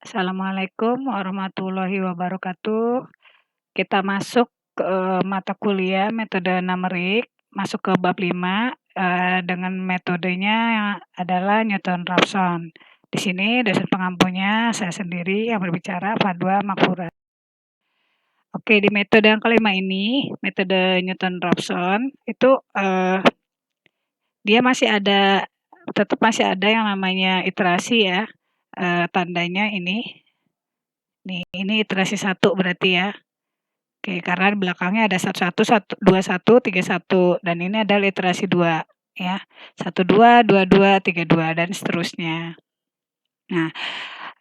Assalamualaikum warahmatullahi wabarakatuh. Kita masuk ke mata kuliah metode numerik, masuk ke bab 5 dengan metodenya yang adalah Newton-Raphson. Di sini dosen pengampunya saya sendiri yang berbicara, Fadwa Makfura. Oke, di metode yang kelima ini, metode Newton-Raphson itu dia tetap masih ada yang namanya iterasi ya. Tandanya ini iterasi 1 berarti ya. Oke, karena di belakangnya ada 11, 21, 31 dan ini adalah iterasi 2 ya. 12, 22, 32 dan seterusnya. Nah,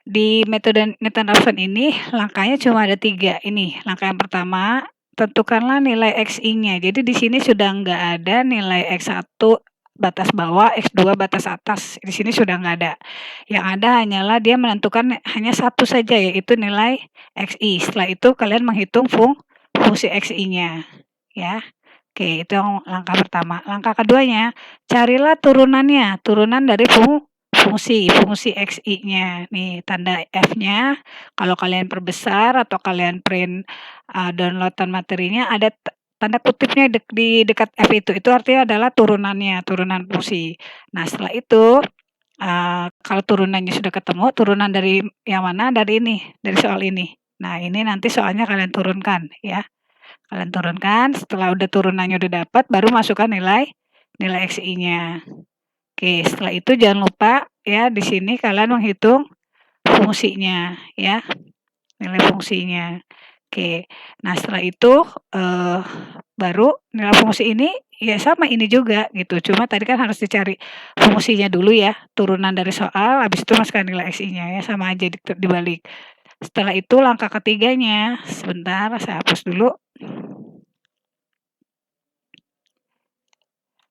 di metode Newton-Raphson ini langkahnya cuma ada 3 ini. Langkah yang pertama, tentukanlah nilai XI-nya. Jadi di sini sudah nggak ada nilai X1 batas bawah, X2 batas atas. Di sini sudah nggak ada. Yang ada hanyalah dia menentukan hanya satu saja, yaitu nilai XI. Setelah itu kalian menghitung fungsi XI-nya ya. Oke, itu yang langkah pertama. Langkah keduanya, carilah turunannya, turunan dari fungsi XI-nya. Nih tanda F-nya, kalau kalian perbesar atau kalian print downloadan materinya ada tanda kutipnya di dekat F itu artinya adalah turunannya, turunan fungsi. Nah setelah itu kalau turunannya sudah ketemu, turunan dari yang mana? Dari ini, dari soal ini. Nah ini nanti soalnya kalian turunkan ya. Kalian turunkan, setelah udah turunannya udah dapat, baru masukkan nilai XI-nya. Oke, setelah itu jangan lupa ya di sini kalian menghitung fungsinya ya, nilai fungsinya. Oke, nah setelah itu baru nilai fungsi ini ya sama ini juga gitu. Cuma tadi kan harus dicari fungsinya dulu ya, turunan dari soal, habis itu masukkan nilai XI-nya ya, sama aja dibalik. Setelah itu langkah ketiganya, sebentar saya hapus dulu.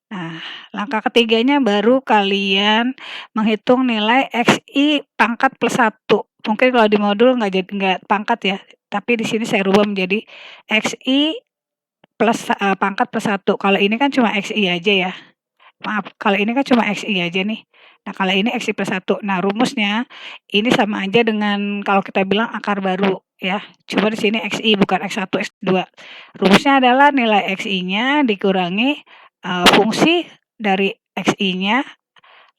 Nah, langkah ketiganya baru kalian menghitung nilai XI pangkat plus 1. Mungkin kalau di modul nggak pangkat ya, tapi di sini saya rubah menjadi XI plus pangkat plus 1. Kalau ini kan cuma XI aja ya. Maaf, kalau ini kan cuma XI aja nih. Nah, kalau ini XI plus 1. Nah, rumusnya ini sama aja dengan kalau kita bilang akar baru ya. Cuma di sini XI bukan X1, X2. Rumusnya adalah nilai XI-nya dikurangi fungsi dari XI-nya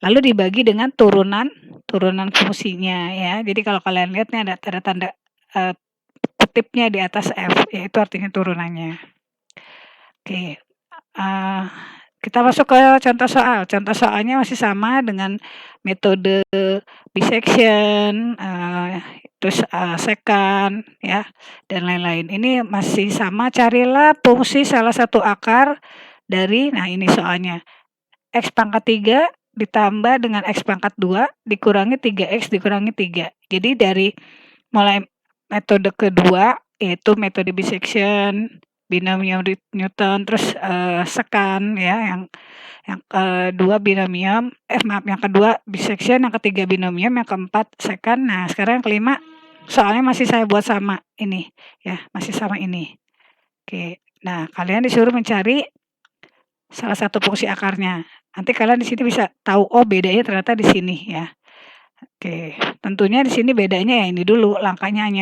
lalu dibagi dengan turunan fungsinya ya. Jadi kalau kalian lihat nih ada tanda kutipnya di atas F, yaitu artinya turunannya. Oke, kita masuk ke contoh soal. Contoh soalnya masih sama dengan metode bisection, terus secant ya, dan lain-lain. Ini masih sama, carilah fungsi salah satu akar dari, nah ini soalnya, X pangkat 3 ditambah dengan X pangkat 2 dikurangi 3X dikurangi 3. Jadi dari mulai metode kedua, yaitu metode bisection, binomial Newton, terus secant ya, yang kedua binomium, yang kedua bisection, yang ketiga binomium, yang keempat secant. Nah sekarang yang kelima, soalnya masih saya buat sama ini ya, masih sama ini. Oke, nah kalian disuruh mencari salah satu fungsi akarnya. Nanti kalian di sini bisa tahu, oh bedanya ternyata di sini ya. Oke, tentunya di sini bedanya ya ini dulu, langkahnya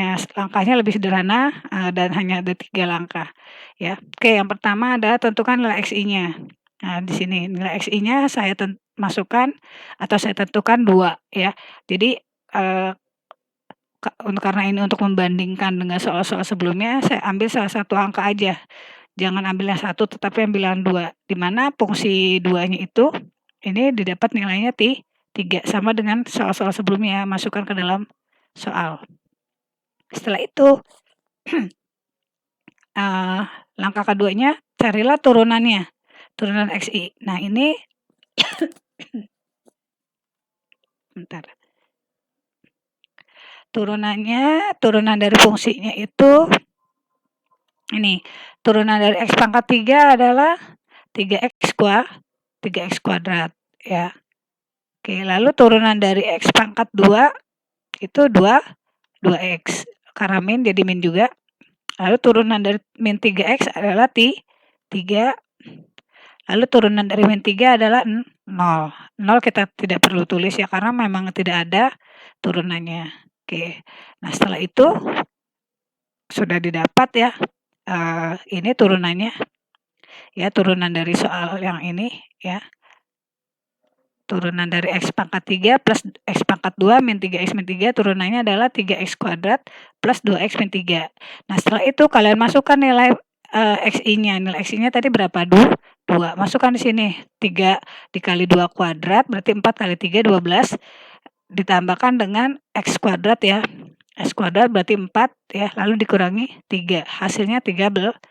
lebih sederhana dan hanya ada 3 langkah ya. Oke, yang pertama adalah tentukan nilai XI-nya. Nah, di sini nilai XI-nya saya masukkan atau saya tentukan 2 ya. Jadi karena ini untuk membandingkan dengan soal-soal sebelumnya, saya ambil salah satu angka aja. Jangan ambil yang 1 tetapi ambil yang 2, di mana fungsi 2-nya itu ini didapat nilainya 3 sama dengan soal-soal sebelumnya, masukkan ke dalam soal. Setelah itu langkah keduanya carilah turunannya, turunan XI. Nah ini bentar. Turunan dari fungsinya itu ini, turunan dari X pangkat 3 adalah 3X kuadrat ya. Oke, lalu turunan dari X pangkat 2 itu 2X. Karena min jadi min juga. Lalu turunan dari min 3X adalah 3. Lalu turunan dari min 3 adalah 0. 0 kita tidak perlu tulis ya, karena memang tidak ada turunannya. Oke. Nah, setelah itu sudah didapat ya, ini turunannya, ya turunan dari soal yang ini ya. Turunan dari X pangkat 3 plus X pangkat 2 min 3X min 3 turunannya adalah 3X kuadrat plus 2X min 3. Nah, setelah itu kalian masukkan nilai XI-nya. Nilai XI-nya tadi berapa? 2. Masukkan di sini. 3 dikali 2 kuadrat berarti 4 kali 3 12 ditambahkan dengan X kuadrat ya. X kuadrat berarti 4 ya, lalu dikurangi 3. Hasilnya 13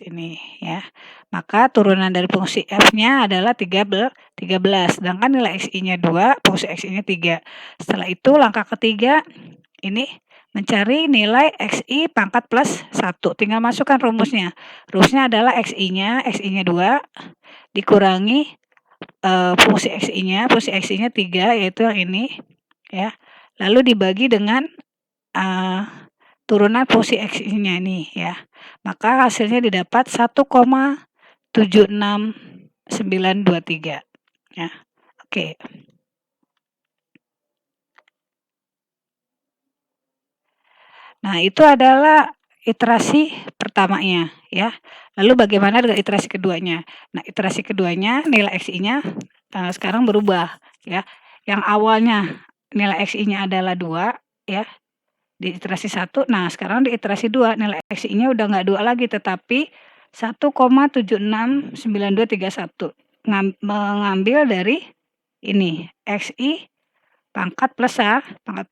ini ya. Maka turunan dari fungsi f-nya adalah 13, sedangkan nilai xi-nya 2, fungsi xi-nya 3. Setelah itu langkah ketiga ini mencari nilai xi pangkat plus 1. Tinggal masukkan rumusnya. Rumusnya adalah xi-nya 2 dikurangi fungsi xi-nya 3 yaitu yang ini ya. Lalu dibagi dengan turunan fungsi xi-nya ini ya. Maka hasilnya didapat 1,76923 ya. Oke. Nah, itu adalah iterasi pertamanya ya. Lalu bagaimana dengan iterasi keduanya? Nah, iterasi keduanya nilai xi-nya sekarang berubah ya. Yang awalnya nilai xi-nya adalah 2 ya. Di iterasi 1, nah sekarang di iterasi 2 nilai xi-nya udah nggak 2 lagi tetapi 1,769231 mengambil dari ini xi pangkat plus 1. Nah,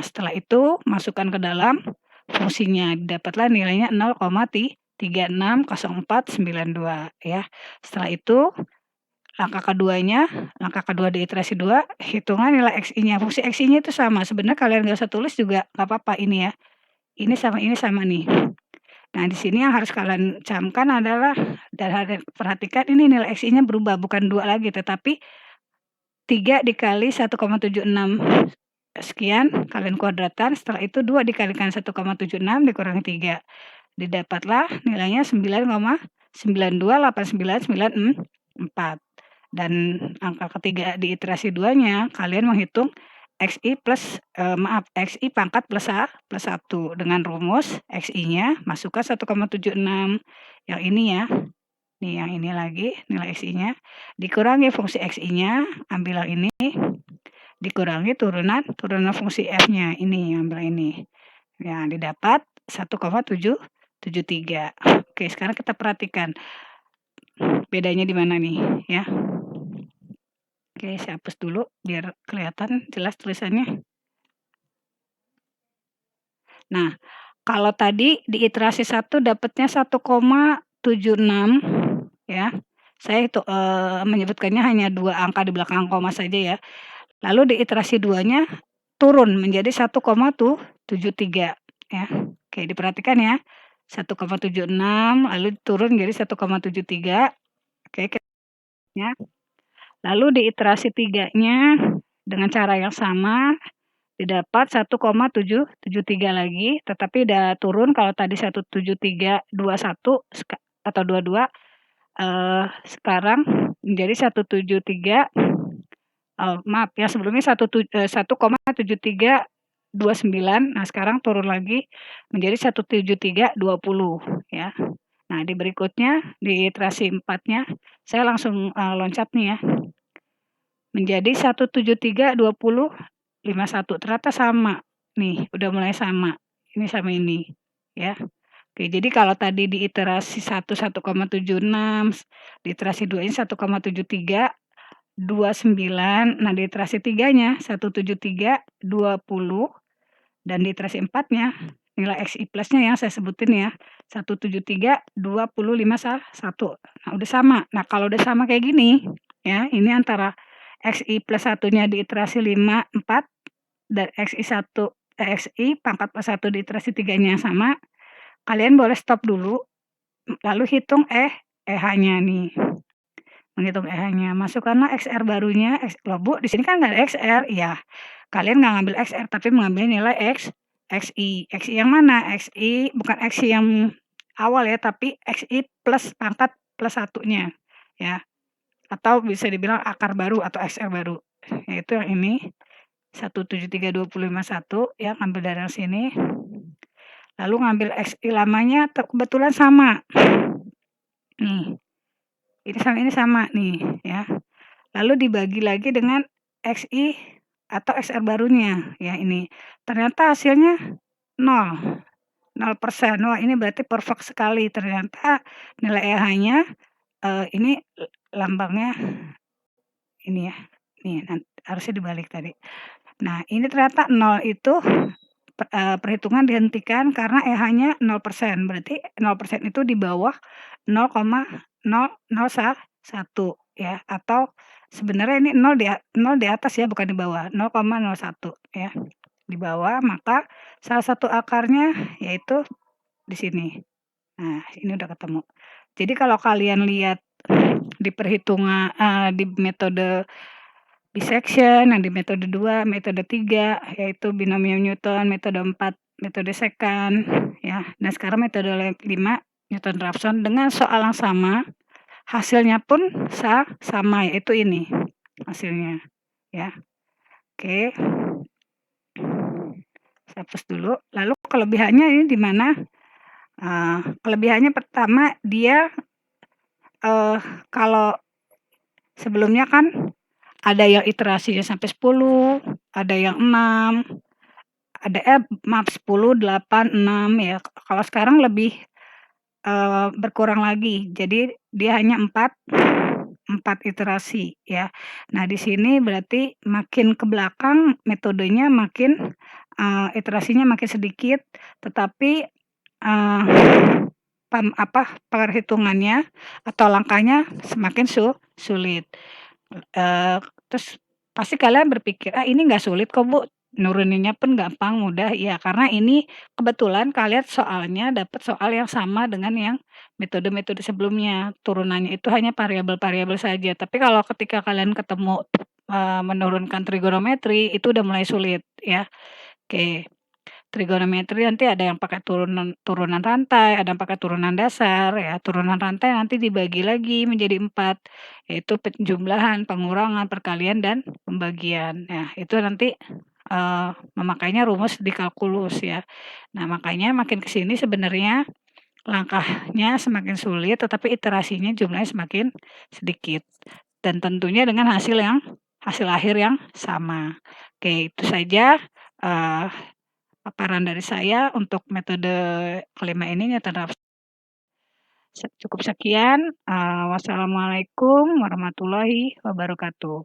setelah itu masukkan ke dalam fungsinya, dapatlah nilainya 0,360492 ya. Setelah itu langkah kedua di iterasi 2, hitungan nilai xi-nya. Fungsi xi-nya itu sama, sebenarnya kalian nggak usah tulis juga nggak apa-apa ini ya. Ini sama nih. Nah, di sini yang harus kalian camkan adalah dan perhatikan ini nilai xi-nya berubah, bukan 2 lagi tetapi 3 dikali 1,76 sekian, kalian kuadratkan, setelah itu 2 dikalikan 1,76 dikurangi 3. Didapatlah nilainya 9,928994. Dan angka ketiga di iterasi 2-nya kalian menghitung xi pangkat plus 1 dengan rumus xi-nya masukkan 1,76 yang ini ya. Nih yang ini lagi nilai xi-nya dikurangi fungsi xi-nya, ambil yang ini dikurangi turunan fungsi f-nya ini, ambil ini. Ya, didapat 1,773. Oke, sekarang kita perhatikan bedanya di mana nih ya. Oke, saya hapus dulu biar kelihatan jelas tulisannya. Nah, kalau tadi di iterasi 1 dapatnya 1,76 ya. Saya itu menyebutkannya hanya 2 angka di belakang koma saja ya. Lalu di iterasi 2-nya turun menjadi 1,73 ya. Oke, diperhatikan ya. 1,76 lalu turun menjadi 1,73. Oke, ya. Lalu di iterasi 3-nya dengan cara yang sama didapat 1,773 lagi, tetapi udah turun. Kalau tadi 17321 atau 22 sekarang menjadi 173 maaf ya, sebelumnya 1,7329. Nah, sekarang turun lagi menjadi 17320 ya. Nah, di berikutnya di iterasi 4-nya saya langsung loncat nih ya. Menjadi 1732051. Ternyata sama nih, udah mulai sama. Ini sama ini ya. Oke, jadi kalau tadi di iterasi 1 1,76, di iterasi 2-nya 1,7329, nah di iterasi 3-nya 17320 dan di iterasi 4-nya nilai xi plusnya yang saya sebutin ya 1732051. Nah, udah sama. Nah, kalau udah sama kayak gini ya, ini antara xi plus 1-nya di iterasi 5, 4 dan xi pangkat plus 1 di iterasi 3-nya sama, kalian boleh stop dulu, lalu hitung EH-nya nih. Menghitung EH-nya, masukkanlah XR barunya, loh Bu, di sini kan nggak ada XR. Iya, kalian nggak ngambil XR, tapi mengambil nilai XI. XI yang mana? XI bukan XI yang awal ya, tapi XI plus pangkat plus 1-nya ya. Atau bisa dibilang akar baru atau XR baru, yaitu yang ini 173,25,1 ya, ngambil dari yang sini. Lalu ngambil XI lamanya kebetulan sama. Nih, ini sama nih ya. Lalu dibagi lagi dengan XI atau XR barunya ya ini. Ternyata hasilnya 0, 0%. Wah, ini berarti perfect sekali. Ternyata nilai EH-nya ini lambangnya ini ya. Nih, harusnya dibalik tadi. Nah, ini ternyata 0 itu perhitungan dihentikan karena EH-nya 0%. Berarti 0% itu di bawah 0,001 ya, atau sebenarnya ini 0 di atas ya, bukan di bawah, 0,01 ya, di bawah. Maka salah satu akarnya yaitu di sini. Nah, ini udah ketemu. Jadi kalau kalian lihat di perhitungan di metode bisection, yang di metode 2, metode 3, yaitu binomial Newton, metode 4, metode secant, ya. Nah, sekarang metode 5, Newton-Raphson, dengan soal yang sama, hasilnya pun sama, yaitu ini hasilnya, ya. Oke. Saya hapus dulu. Lalu kelebihannya ini di mana? Kelebihannya pertama, dia kalau sebelumnya kan ada yang iterasinya sampai 10, ada yang 6, maaf 10, 8, 6 ya. Kalau sekarang lebih berkurang lagi. Jadi dia hanya 4 iterasi ya. Nah, di sini berarti makin ke belakang metodenya makin iterasinya makin sedikit, tetapi perhitungannya atau langkahnya semakin sulit. Terus pasti kalian berpikir, "Ah, ini nggak sulit kok, Bu, nuruninnya pun gampang, mudah." Ya, karena ini kebetulan kalian soalnya dapat soal yang sama dengan yang metode-metode sebelumnya. Turunannya itu hanya variabel-variabel saja. Tapi kalau ketika kalian ketemu menurunkan trigonometri, itu udah mulai sulit ya. Oke. Trigonometri nanti ada yang pakai turunan rantai, ada yang pakai turunan dasar ya. Turunan rantai nanti dibagi lagi menjadi 4, yaitu penjumlahan, pengurangan, perkalian, dan pembagian. Nah, itu nanti memakainya rumus di kalkulus ya. Nah, makanya makin ke sini sebenarnya langkahnya semakin sulit, tetapi iterasinya jumlahnya semakin sedikit. Dan tentunya dengan hasil akhir yang sama. Oke, itu saja paparan dari saya untuk metode kelima ini ya, cukup sekian. Wassalamualaikum warahmatullahi wabarakatuh.